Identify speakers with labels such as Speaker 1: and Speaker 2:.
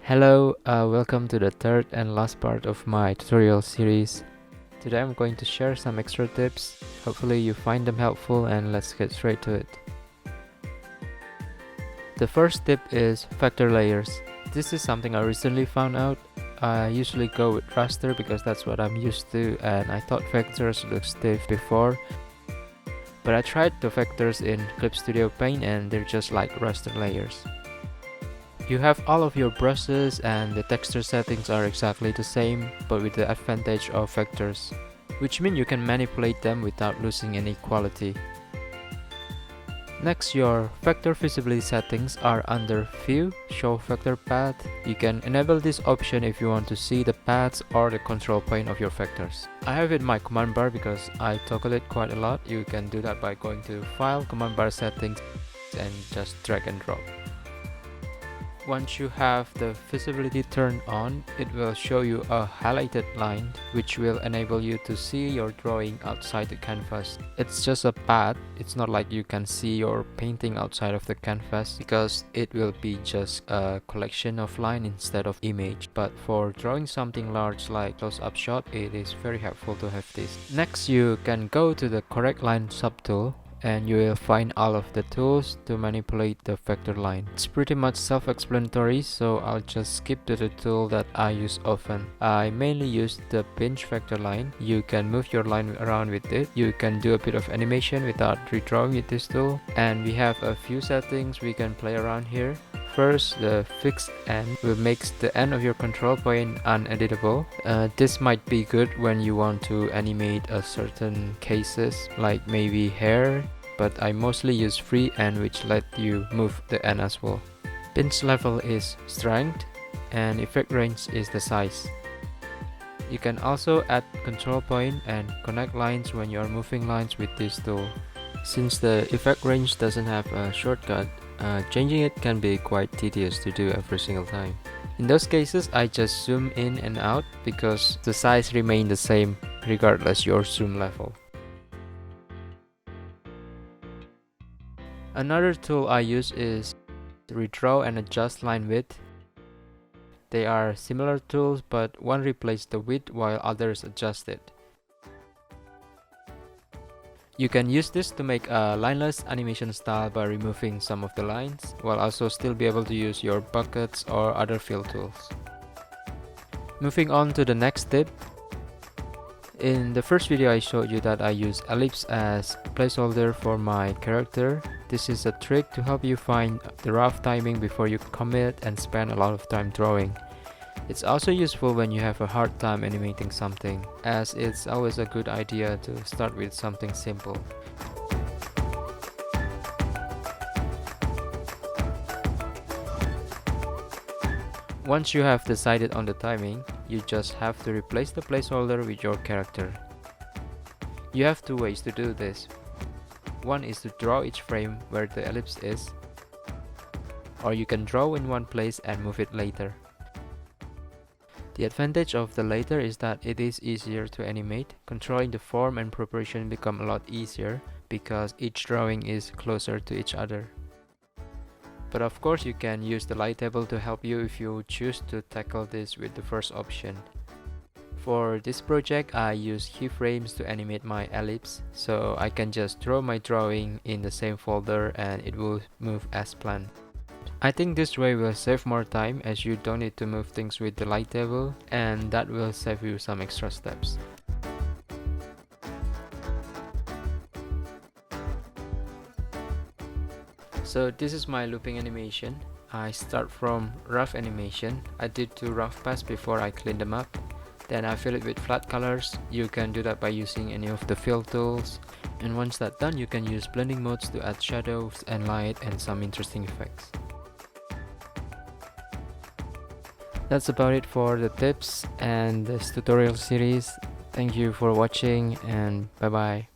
Speaker 1: Hello, welcome to the third and last part of my tutorial series. Today I'm going to share some extra tips. Hopefully you find them helpful, and let's get straight to it. The first tip is vector layers. This is something I recently found out. I usually go with raster because that's what I'm used to, and I thought vectors looked stiff before. But I tried the vectors in Clip Studio Paint and they're just like raster layers. You have all of your brushes and the texture settings are exactly the same, but with the advantage of vectors, which means you can manipulate them without losing any quality. Next, your vector visibility settings are under View, Show Vector Path. You can enable this option if you want to see the paths or the control point of your vectors. I have it in my command bar because I toggle it quite a lot. You can do that by going to File, Command Bar Settings, and just drag and drop. Once you have the visibility turned on, it will show you a highlighted line which will enable you to see your drawing outside the canvas. It's just a path, it's not like you can see your painting outside of the canvas because it will be just a collection of line instead of image. But for drawing something large like close-up shot, it is very helpful to have this. Next, you can go to the correct line subtool and you will find all of the tools to manipulate the vector line. It's pretty much self-explanatory, so I'll just skip to the tool that I use often. I mainly use the pinch vector line. You can move your line around with it. You can do a bit of animation without redrawing with this tool. And we have a few settings we can play around here. First, the fixed end will make the end of your control point uneditable. This might be good when you want to animate a certain cases, like maybe hair, but I mostly use free end which let you move the end as well. Pinch level is strength and effect range is the size. You can also add control point and connect lines when you are moving lines with this tool. Since the effect range doesn't have a shortcut, changing it can be quite tedious to do every single time. In those cases, I just zoom in and out because the size remains the same regardless your zoom level. Another tool I use is redraw and adjust line width. They are similar tools, but one replaces the width while others adjust it. You can use this to make a lineless animation style by removing some of the lines, while also still be able to use your buckets or other fill tools. Moving on to the next tip. In the first video I showed you that I use ellipse as placeholder for my character. This is a trick to help you find the rough timing before you commit and spend a lot of time drawing. It's also useful when you have a hard time animating something, as it's always a good idea to start with something simple. Once you have decided on the timing, you just have to replace the placeholder with your character. You have two ways to do this. One is to draw each frame where the ellipse is, or you can draw in one place and move it later. The advantage of the later is that it is easier to animate. Controlling the form and preparation become a lot easier because each drawing is closer to each other. But of course you can use the light table to help you if you choose to tackle this with the first option. For this project, I use keyframes to animate my ellipse, so I can just draw my drawing in the same folder and it will move as planned. I think this way will save more time as you don't need to move things with the light table, and that will save you some extra steps. So this is my looping animation. I start from rough animation. I did 2 rough pass before I clean them up. Then I fill it with flat colors. You can do that by using any of the fill tools. And once that's done, you can use blending modes to add shadows and light and some interesting effects. That's about it for the tips and this tutorial series. Thank you for watching and bye bye.